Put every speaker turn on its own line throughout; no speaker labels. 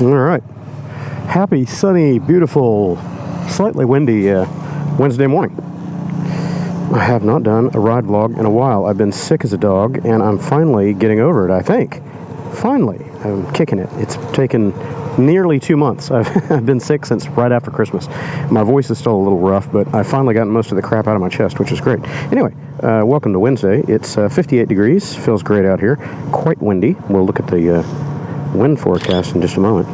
All right. Happy, sunny, beautiful, slightly windy Wednesday morning. I have not done a ride vlog in a while. I've been sick as a dog, and I'm finally getting over it, I think. Finally. I'm kicking it. It's taken nearly 2 months. I've been sick since right after Christmas. My voice is still a little rough, but I've finally gotten most of the crap out of my chest, which is great. Anyway, welcome to Wednesday. It's 58 degrees. Feels great out here. Quite windy. We'll look at the wind forecast in just a moment.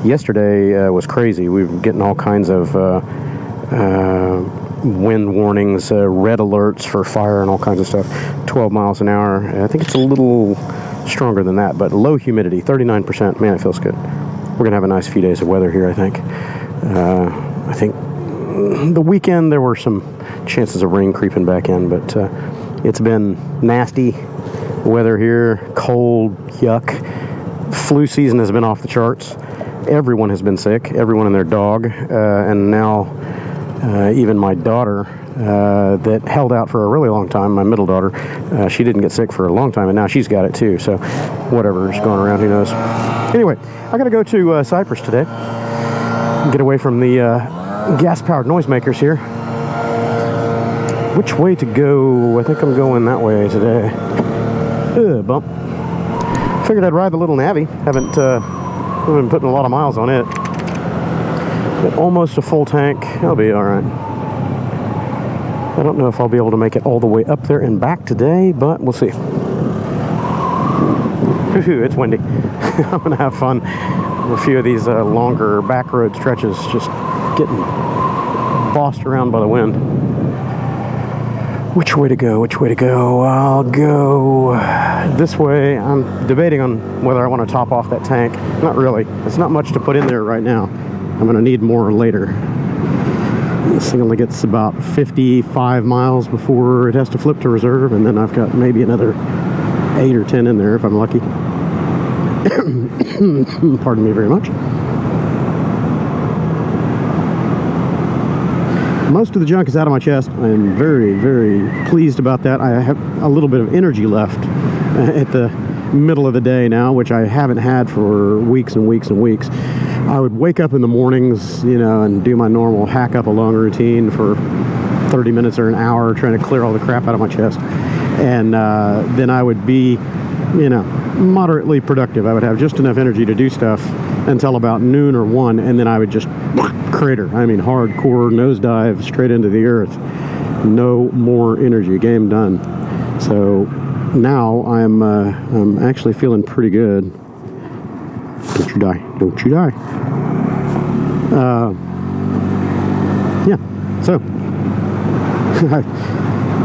Yesterday was crazy. We were getting all kinds of wind warnings, red alerts for fire and all kinds of stuff. 12 miles an hour. I think it's a little stronger than that, but low humidity, 39%. Man, it feels good. We're going to have a nice few days of weather here, I think. I think the weekend there were some chances of rain creeping back in, but it's been nasty weather here, cold, yuck. Flu season has been off the charts. Everyone has been sick, everyone and their dog, and now even my daughter that held out for a really long time, my middle daughter, she didn't get sick for a long time, and now she's got it too, so whatever's going around, who knows. Anyway, I gotta go to Cypress today, get away from the gas-powered noisemakers here. Which way to go? I think I'm going that way today. Bump. Figured I'd ride the little Navi. Haven't been putting a lot of miles on it. But almost a full tank. I'll be alright. I don't know if I'll be able to make it all the way up there and back today, but we'll see. It's windy. I'm going to have fun with a few of these longer back road stretches, just getting bossed around by the wind. Which way to go? Which way to go? I'll go this way. I'm debating on whether I want to top off that tank. Not really. It's not much to put in there right now. I'm going to need more later. This thing only gets about 55 miles before it has to flip to reserve, and then I've got maybe another 8 or 10 in there if I'm lucky. Pardon me very much. Most of the junk is out of my chest. I am very, very pleased about that. I have a little bit of energy left at the middle of the day now, which I haven't had for weeks and weeks and weeks. I would wake up in the mornings, you know, and do my normal hack up a lung routine for 30 minutes or an hour, trying to clear all the crap out of my chest. And then I would be, you know, moderately productive. I would have just enough energy to do stuff until about noon or 1, and then I would just crater. I mean, hardcore nosedive straight into the earth. No more energy. Game done. So now I'm actually feeling pretty good. Don't you die. Don't you die. Yeah, so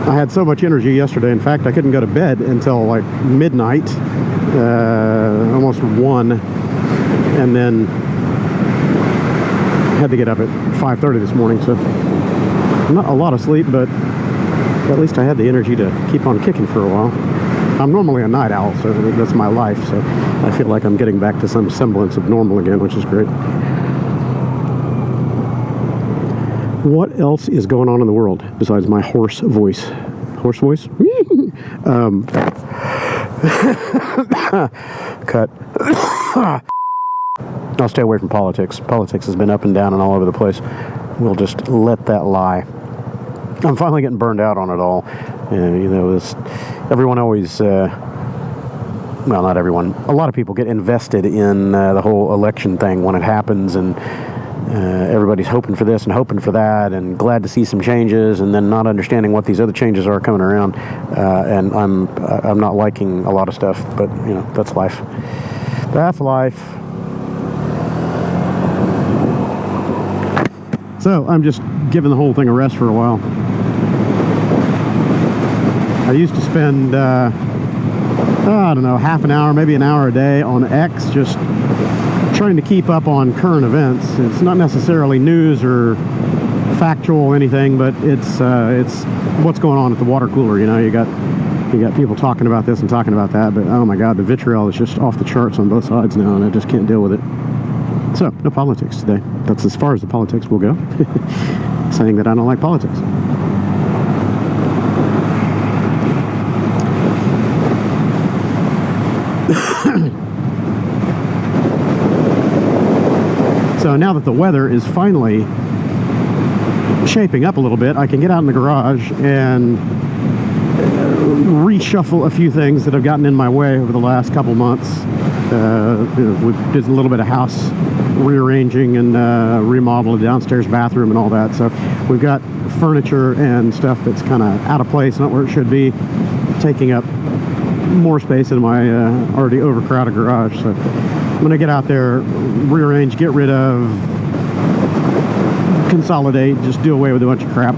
I had so much energy yesterday. In fact, I couldn't go to bed until like midnight, almost 1, and then had to get up at 5:30 this morning, so not a lot of sleep, but at least I had the energy to keep on kicking for a while. I'm normally a night owl, so that's my life, so I feel like I'm getting back to some semblance of normal again, which is great. What else is going on in the world besides my hoarse voice? Hoarse voice? Cut. I'll stay away from politics. Politics has been up and down and all over the place. We'll just let that lie. I'm finally getting burned out on it all. You know, everyone always, well, not everyone, a lot of people get invested in the whole election thing when it happens, and everybody's hoping for this and hoping for that and glad to see some changes, and then not understanding what these other changes are coming around. And I'm not liking a lot of stuff, but, you know, that's life. That's life. So I'm just giving the whole thing a rest for a while. I used to spend, I don't know, half an hour, maybe an hour a day on X, just trying to keep up on current events. It's not necessarily news or factual or anything, but it's what's going on at the water cooler. You know, you got people talking about this and talking about that, but oh my God, the vitriol is just off the charts on both sides now, and I just can't deal with it. So, no politics today. That's as far as the politics will go. Saying that I don't like politics. So now that the weather is finally shaping up a little bit, I can get out in the garage and reshuffle a few things that have gotten in my way over the last couple months. We did a little bit of house rearranging and remodel the downstairs bathroom and all that. So we've got furniture and stuff that's kind of out of place, not where it should be, taking up more space in my already overcrowded garage. So I'm going to get out there, rearrange, get rid of, consolidate, just do away with a bunch of crap.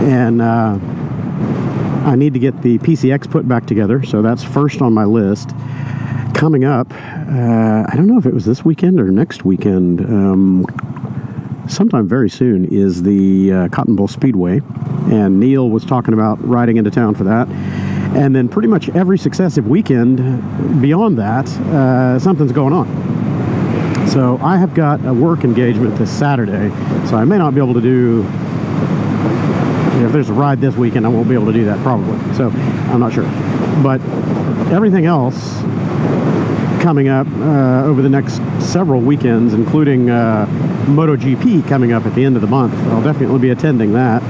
And I need to get the PCX put back together, so that's first on my list. Coming up, I don't know if it was this weekend or next weekend, sometime very soon, is the Cotton Bowl Speedway, and Neil was talking about riding into town for that. And then pretty much every successive weekend beyond that, something's going on. So I have got a work engagement this Saturday, so I may not be able to do, if there's a ride this weekend, I won't be able to do that probably. So I'm not sure. But everything else coming up over the next several weekends, including MotoGP coming up at the end of the month. I'll definitely be attending that.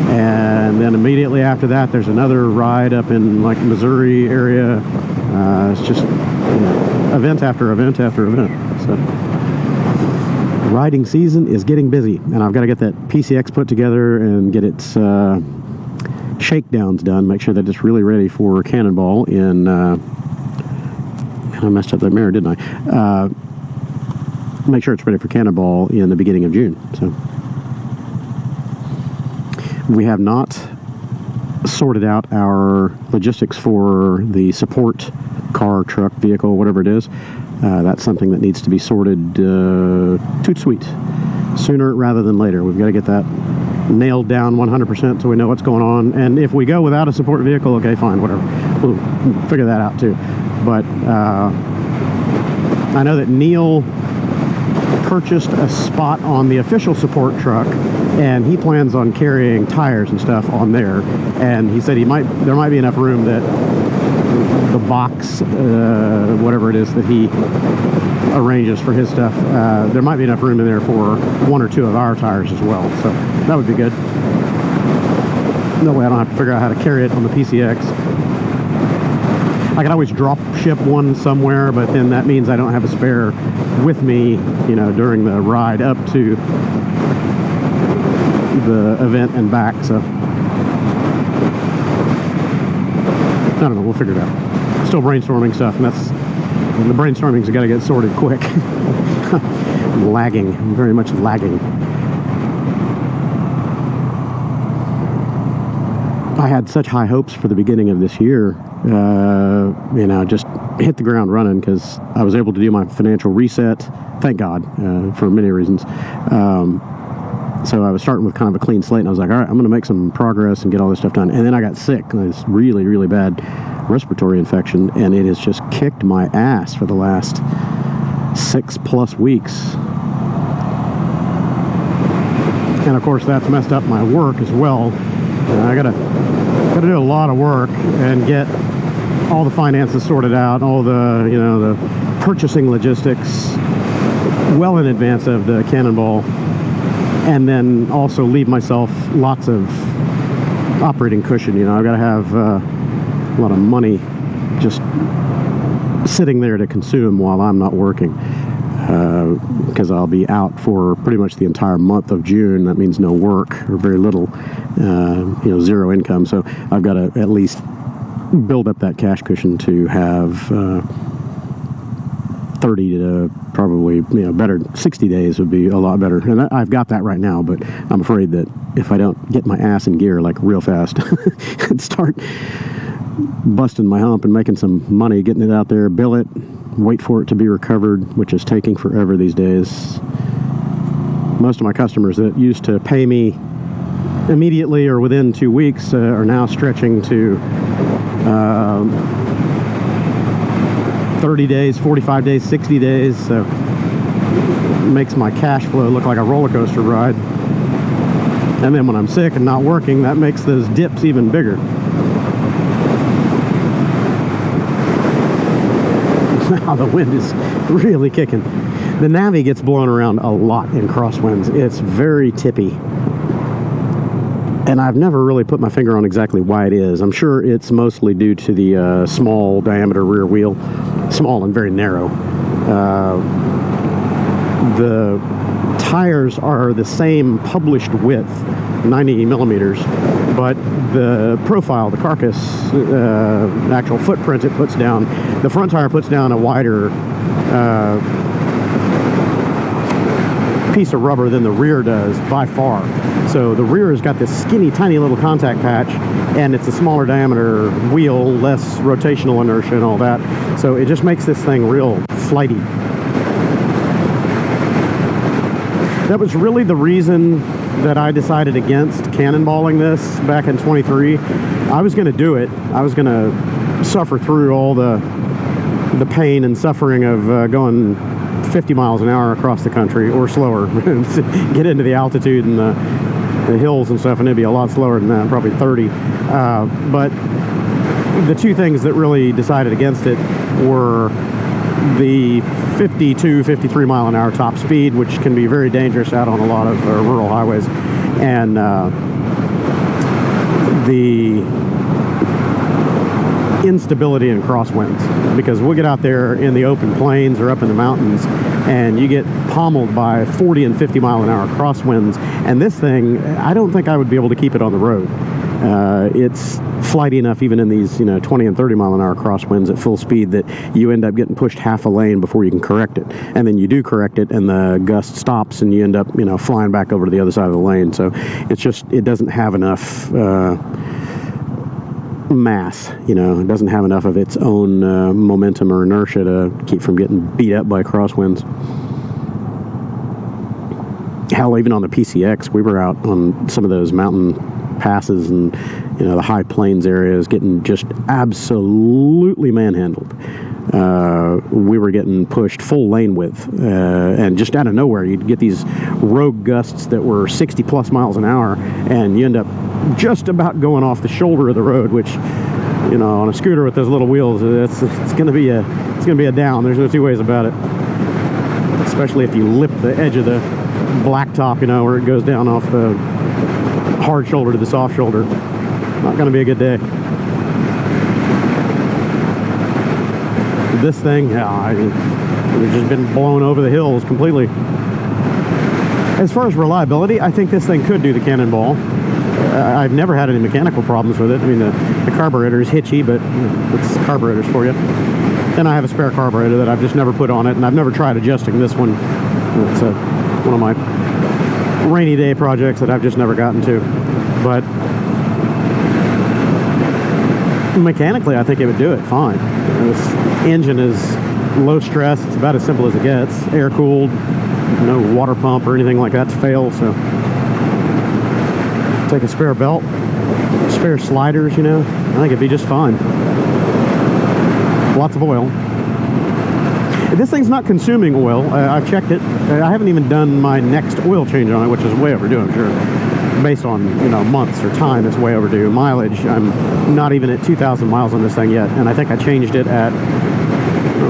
And then immediately after that, there's another ride up in like Missouri area. It's just event after event after event. So riding season is getting busy, and I've got to get that PCX put together and get its shakedowns done, make sure that it's really ready for Cannonball in I messed up that mirror, didn't I? Make sure it's ready for Cannonball in the beginning of June. So we have not sorted out our logistics for the support car, truck, vehicle, whatever it is. That's something that needs to be sorted toot sweet sooner rather than later. We've got to get that nailed down 100% so we know what's going on. And if we go without a support vehicle, okay, fine, whatever. We'll figure that out too. But I know that Neil purchased a spot on the official support truck, and he plans on carrying tires and stuff on there. And he said there might be enough room that the box, whatever it is that he arranges for his stuff, there might be enough room in there for one or two of our tires as well. So that would be good. No way I don't have to figure out how to carry it on the PCX. I can always drop ship one somewhere, but then that means I don't have a spare with me, during the ride up to the event and back. So I don't know, we'll figure it out. Still brainstorming stuff, and the brainstorming's got to get sorted quick. I'm lagging. I'm very much lagging. I had such high hopes for the beginning of this year. Just hit the ground running because I was able to do my financial reset. Thank God, for many reasons. So I was starting with kind of a clean slate, and I was like, all right, I'm going to make some progress and get all this stuff done. And then I got sick. This really, really bad respiratory infection, and it has just kicked my ass for the last 6+ weeks. And of course, that's messed up my work as well. I gotta do a lot of work and get all the finances sorted out, all the the purchasing logistics well in advance of the Cannonball, and then also leave myself lots of operating cushion. I've got to have a lot of money just sitting there to consume while I'm not working, because I'll be out for pretty much the entire month of June. That means no work or very little, zero income. So I've got to at least build up that cash cushion to have 30 to probably better 60 days would be a lot better. And I've got that right now, but I'm afraid that if I don't get my ass in gear like real fast and start busting my hump and making some money, getting it out there, bill it, wait for it to be recovered, which is taking forever these days. Most of my customers that used to pay me immediately or within 2 weeks are now stretching to 30 days, 45 days, 60 days. So it makes my cash flow look like a roller coaster ride. And then when I'm sick and not working, that makes those dips even bigger. Wow, the wind is really kicking. The Navi gets blown around a lot in crosswinds. It's very tippy. And I've never really put my finger on exactly why it is. I'm sure it's mostly due to the small diameter rear wheel. Small and very narrow. The tires are the same published width, 90 millimeters, but the profile, the carcass, actual footprint it puts down, the front tire puts down a wider piece of rubber than the rear does by far. So the rear has got this skinny, tiny little contact patch, and it's a smaller diameter wheel, less rotational inertia and all that. So it just makes this thing real flighty. That was really the reason that I decided against cannonballing this back in 23. I was going to do it. I was going to suffer through all the pain and suffering of going 50 miles an hour across the country, or slower, get into the altitude and the hills and stuff, and it'd be a lot slower than that, probably 30. But the two things that really decided against it were the 52, 53 mile an hour top speed, which can be very dangerous out on a lot of rural highways, and the instability in crosswinds, because we'll get out there in the open plains or up in the mountains and you get pommeled by 40 and 50 mile an hour crosswinds, and this thing, I don't think I would be able to keep it on the road. It's flighty enough even in these 20 and 30 mile an hour crosswinds at full speed that you end up getting pushed half a lane before you can correct it, and then you do correct it and the gust stops and you end up flying back over to the other side of the lane. So it's just, it doesn't have enough mass, it doesn't have enough of its own momentum or inertia to keep from getting beat up by crosswinds. Hell, even on the PCX, we were out on some of those mountain passes and the high plains areas getting just absolutely manhandled. We were getting pushed full lane width, and just out of nowhere you'd get these rogue gusts that were 60 plus miles an hour, and you end up just about going off the shoulder of the road, which on a scooter with those little wheels, it's going to be a down. There's no two ways about it, especially if you lip the edge of the blacktop, where it goes down off the hard shoulder to the soft shoulder. Not going to be a good day. This thing, we've just been blown over the hills completely. As far as reliability, I think this thing could do the cannonball. I've never had any mechanical problems with it. I mean, the carburetor is hitchy, but it's carburetors for you. And I have a spare carburetor that I've just never put on it, and I've never tried adjusting this one. It's one of my rainy day projects that I've just never gotten to. But mechanically, I think it would do it fine. This engine is low stress. It's about as simple as it gets. Air cooled, no water pump or anything like that to fail. So take a spare belt, spare sliders, I think it'd be just fine. Lots of oil. This thing's not consuming oil. I've checked it. I haven't even done my next oil change on it, which is way overdue, I'm sure. Based on months or time, it's way overdue. Mileage, I'm not even at 2,000 miles on this thing yet, and I think I changed it at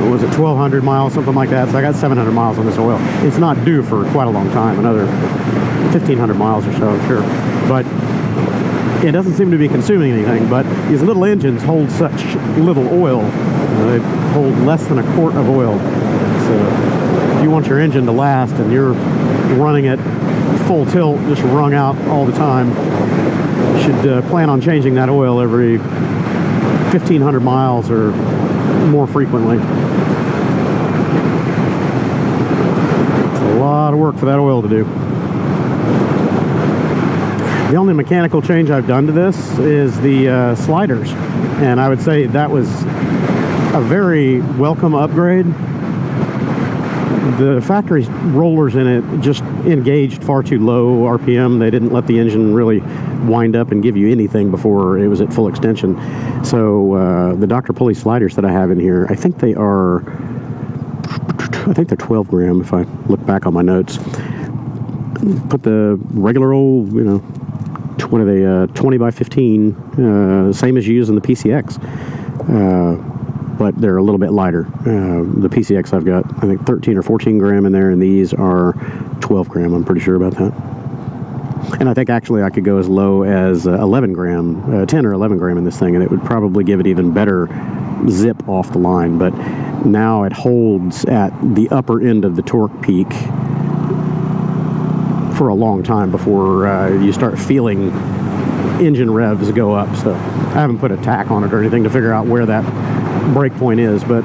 was it 1,200 miles, something like that. So I got 700 miles on this oil. It's not due for quite a long time, another 1,500 miles or so, I'm sure. But it doesn't seem to be consuming anything. But these little engines hold such little oil. They hold less than a quart of oil. So if you want your engine to last and you're running it full tilt, just wrung out all the time, you should plan on changing that oil every 1,500 miles or more frequently. It's a lot of work for that oil to do. The only mechanical change I've done to this is the sliders, and I would say that was a very welcome upgrade. The factory rollers in it just engaged far too low RPM. They didn't let the engine really wind up and give you anything before it was at full extension. So the Dr.Pulley sliders that I have in here, I think they're 12 gram if I look back on my notes. Put the regular old, 20 by 15, same as you use in the PCX. but they're a little bit lighter. The PCX I've got, I think 13 or 14 gram in there, and these are 12 gram. I'm pretty sure about that. And I think actually I could go as low as 11 gram, 10 or 11 gram in this thing, and it would probably give it even better zip off the line. But now it holds at the upper end of the torque peak for a long time before you start feeling engine revs go up. So I haven't put a tack on it or anything to figure out where that break point is, but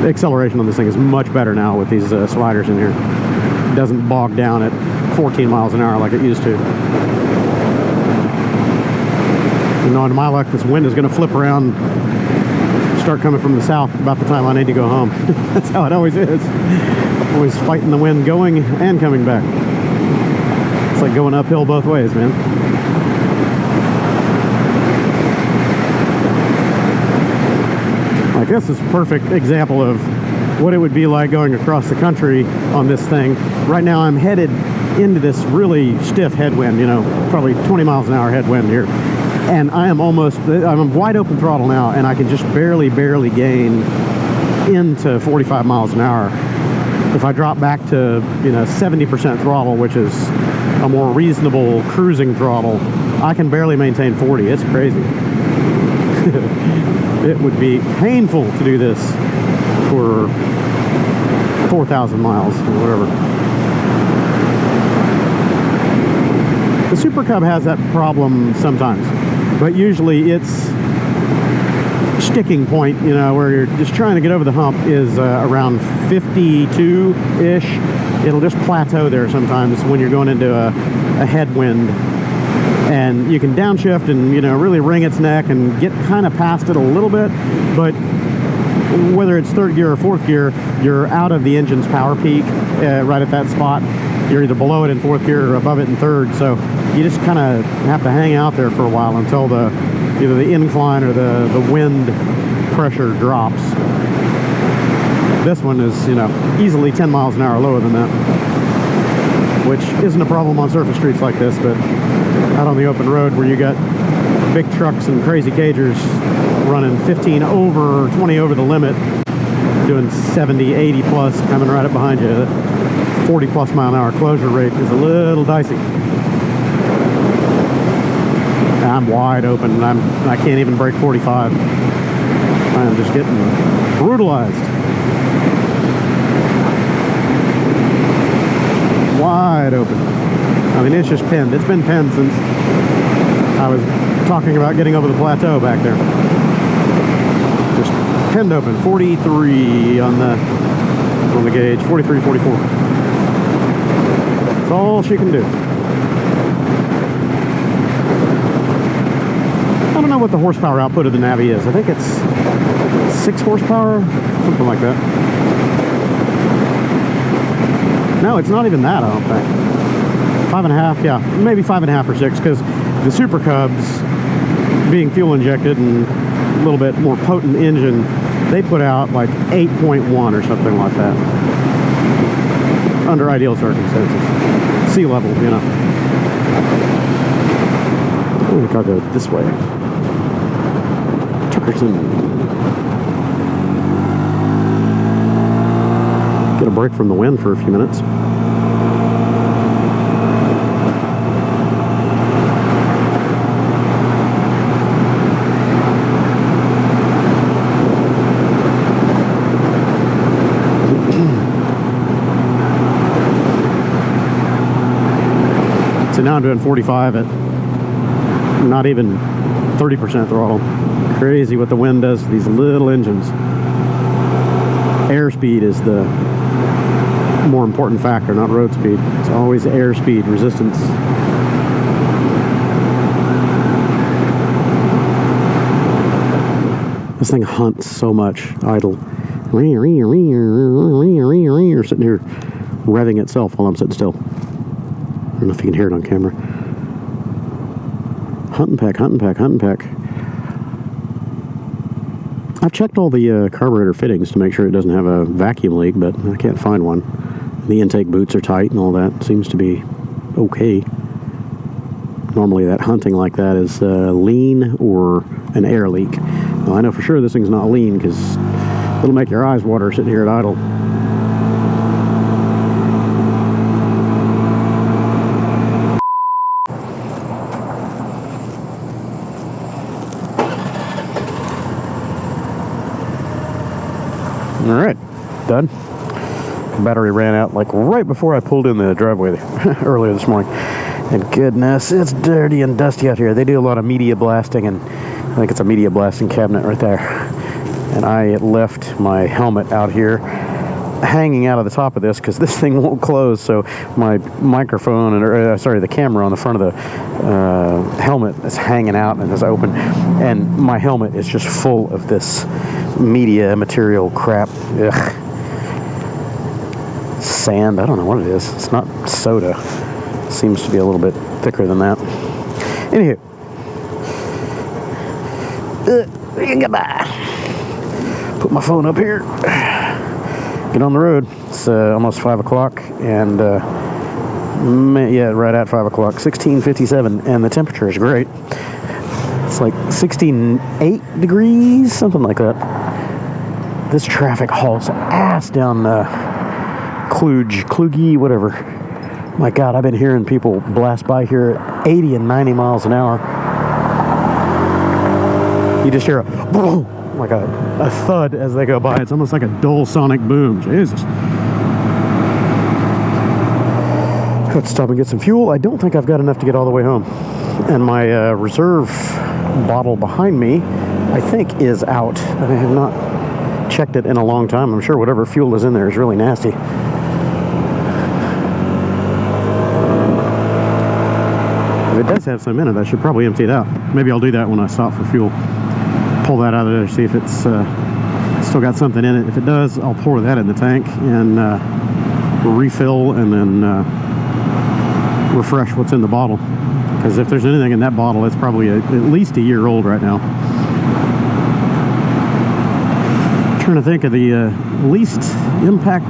the acceleration on this thing is much better now with these sliders in here. It doesn't bog down at 14 miles an hour like it used to. You know, in my luck, this wind is going to flip around, start coming from the south about the time I need to go home. That's how it always is. Always fighting the wind going and coming back. It's like going uphill both ways, man. Like, this is a perfect example of what it would be like going across the country on this thing. Right now I'm headed into this really stiff headwind, you know, probably 20 miles an hour headwind here. And I'm wide open throttle now, and I can just barely gain into 45 miles an hour. If I drop back to, you know, 70% throttle, which is a more reasonable cruising throttle, I can barely maintain 40. It's crazy. It would be painful to do this for 4,000 miles or whatever. The Super Cub has that problem sometimes, but usually its sticking point, you know, where you're just trying to get over the hump is around 52-ish. It'll just plateau there sometimes when you're going into a headwind. And you can downshift and, you know, really wring its neck and get kind of past it a little bit, but whether it's third gear or fourth gear, you're out of the engine's power peak right at that spot. You're either below it in fourth gear or above it in third, so you just kind of have to hang out there for a while until either the incline or the wind pressure drops. This one is, you know, easily 10 miles an hour lower than that, which isn't a problem on surface streets like this, but out on the open road where you got big trucks and crazy cagers running 15 over or 20 over the limit, doing 70, 80 plus, coming right up behind you. That 40 plus mile an hour closure rate is a little dicey. I'm wide open, and I can't even break 45. I'm just getting brutalized. Wide open. I mean, it's just pinned. It's been pinned since I was talking about getting over the plateau back there. Just pinned open. 43 on the gauge. 43, 44. That's all she can do. I don't know what the horsepower output of the Navi is. I think it's 6 horsepower, something like that. No, it's not even that, I don't think. 5.5, yeah, maybe 5.5 or 6, because the Super Cubs, being fuel injected and a little bit more potent engine, they put out like 8.1 or something like that. Under ideal circumstances. Sea level, you know. I think I'll go this way. Tuckerson. Get a break from the wind for a few minutes. So now I'm doing 45 at not even 30% throttle. Crazy what the wind does to these little engines. Airspeed is the more important factor, not road speed. It's always airspeed, resistance. This thing hunts so much idle. You're sitting here revving itself while I'm sitting still. I don't know if you can hear it on camera. Hunting pack, hunting pack, hunting pack. I've checked all the carburetor fittings to make sure it doesn't have a vacuum leak, but I can't find one. The intake boots are tight and all that. Seems to be okay. Normally that hunting like that is lean or an air leak. Well, I know for sure this thing's not lean because It'll make your eyes water sitting here at idle. All right, done. The battery ran out like right before I pulled in the driveway earlier this morning. And goodness, it's dirty and dusty out here. They do a lot of media blasting, and I think it's a media blasting cabinet right there. And I left my helmet out here hanging out of the top of this because this thing won't close. So my microphone, and sorry, the camera on the front of the helmet is hanging out and is open. And my helmet is just full of this media material crap. Ugh. Sand, I don't know what it is. It's not soda. Seems to be a little bit thicker than that. Anywho. Goodbye. Put my phone up here. Get on the road. It's almost 5 o'clock, and yeah, right at 5 o'clock. 16:57, and the temperature is great. It's like 68 degrees, something like that. This traffic hauls ass down Kluge, whatever. My God, I've been hearing people blast by here at 80 and 90 miles an hour. You just hear a boom, like a thud as they go by. It's almost like a dull sonic boom. Jesus. Let's stop and get some fuel. I don't think I've got enough to get all the way home. And my reserve bottle behind me, I think, is out. I have not checked it in a long time. I'm sure whatever fuel is in there is really nasty. If it does have some in it, I should probably empty it out. Maybe I'll do that when I stop for fuel. Pull that out of there, see if it's still got something in it. If it does, I'll pour that in the tank and refill, and then refresh what's in the bottle. Because if there's anything in that bottle, it's probably at least a year old right now. I'm trying to think of the least impact,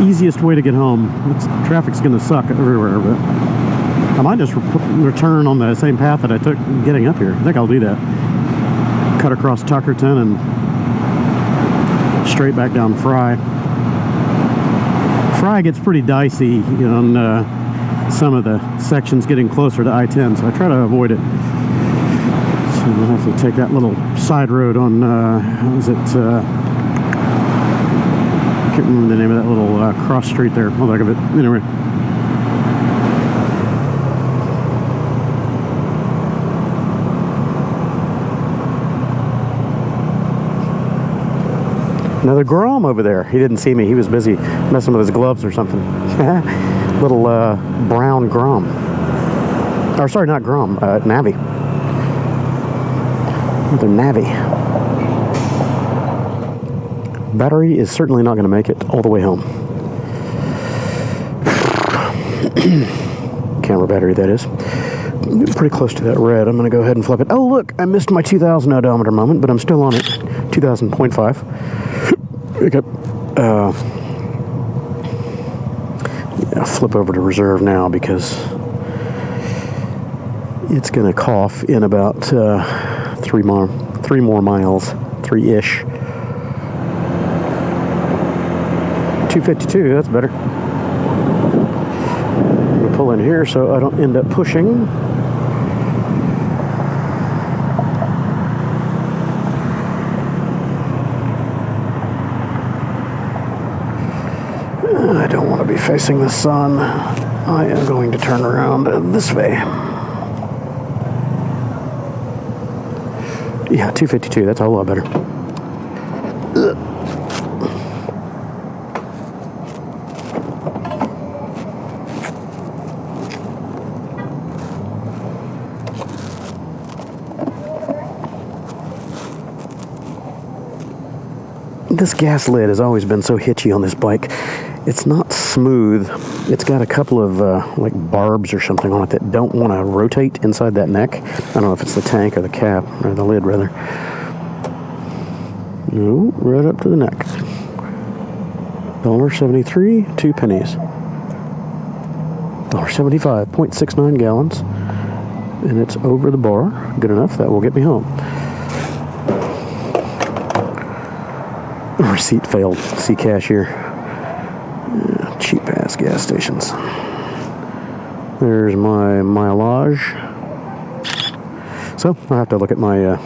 easiest way to get home. Traffic's going to suck everywhere, but I might just return on the same path that I took getting up here. I think I'll do that. Cut across Tuckerton and straight back down Fry. Fry gets pretty dicey on some of the sections getting closer to I-10, so I try to avoid it. So I'll have to take that little side road on, how is it, I can't remember the name of that little cross street there. I'll think of it. Anyway. Another Grom over there. He didn't see me. He was busy messing with his gloves or something. Little brown Grom. Or sorry, not Grom. Navi. Another Navi. Battery is certainly not going to make it all the way home. Camera battery, that is. I'm getting pretty close to that red. I'm going to go ahead and flip it. Oh, look, I missed my 2,000 odometer moment, but I'm still on it. 2,000.5. Okay. Yeah, flip over to reserve now because it's going to cough in about 3 more miles, 3-ish. 252, that's better. I'm going to pull in here so I don't end up pushing. I don't want to be facing the sun. I am going to turn around this way. Yeah, 252, that's a lot better. Ugh. This gas lid has always been so hitchy on this bike. It's not smooth. It's got a couple of like barbs or something on it that don't want to rotate inside that neck. I don't know if it's the tank or the cap, or the lid rather. No, right up to the neck. $1.73, 2 pennies. $1.75, 0.69 gallons. And it's over the bar. Good enough, that will get me home. receipt failed. See cashier. Yeah, cheap ass gas stations. There's my mileage. So I'll have to look at my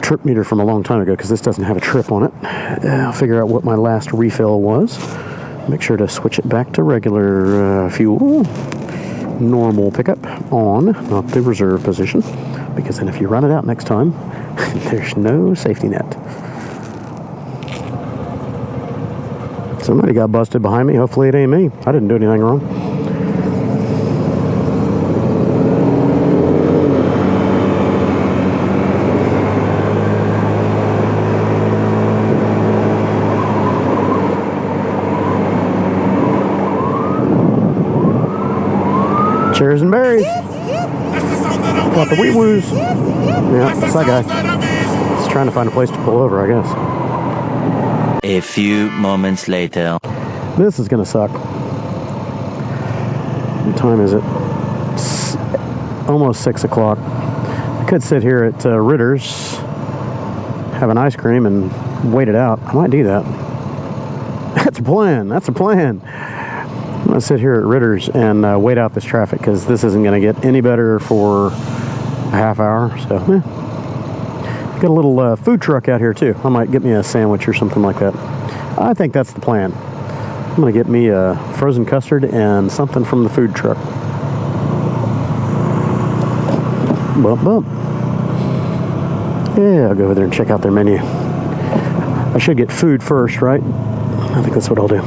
trip meter from a long time ago because this doesn't have a trip on it. I'll figure out what my last refill was. Make sure to switch it back to regular fuel. Normal pickup on, not the reserve position, because then if you run it out next time, there's no safety net. Somebody got busted behind me. Hopefully it ain't me. I didn't do anything wrong. Cherries and berries. Got the wee woos. Yeah, that's that guy. He's trying to find a place to pull over, I guess.
A few moments later.
This is gonna suck. What time is it? It's almost 6 o'clock. I could sit here at Ritter's, have an ice cream, and wait it out. I might do that. That's a plan. That's a plan. I'm going to sit here at Ritter's and wait out this traffic because this isn't going to get any better for a half hour. So, got a little food truck out here too. I might get me a sandwich or something like that. I think that's the plan. I'm going to get me a frozen custard and something from the food truck. Bump, bump. Yeah, I'll go over there and check out their menu. I should get food first, right? I think that's what I'll do.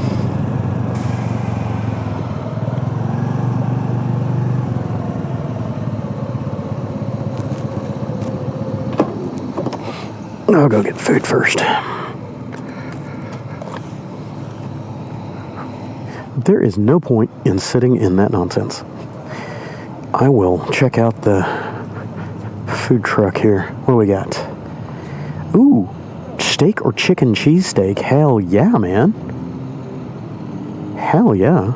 I'll go get food first. There is no point in sitting in that nonsense. I will check out the food truck here. What do we got? Ooh, steak or chicken cheesesteak? Hell yeah, man. Hell yeah.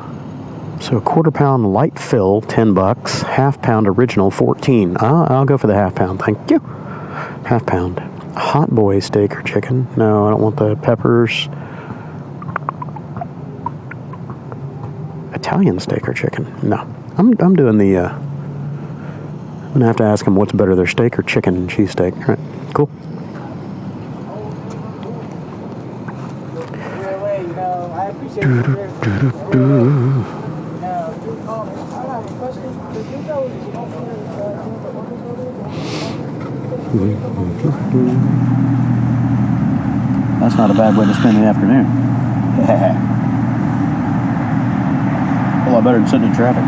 So a quarter pound light fill, $10. Half pound original, $14. I'll go for the half pound. Thank you. Half pound. Hot boy steak or chicken? No, I don't want the peppers. Italian steak or chicken? No. I'm doing the I'm gonna have to ask them what's better, their steak or chicken and cheesesteak. All right, cool. That's not a bad way to spend the afternoon. A lot better than sitting in traffic.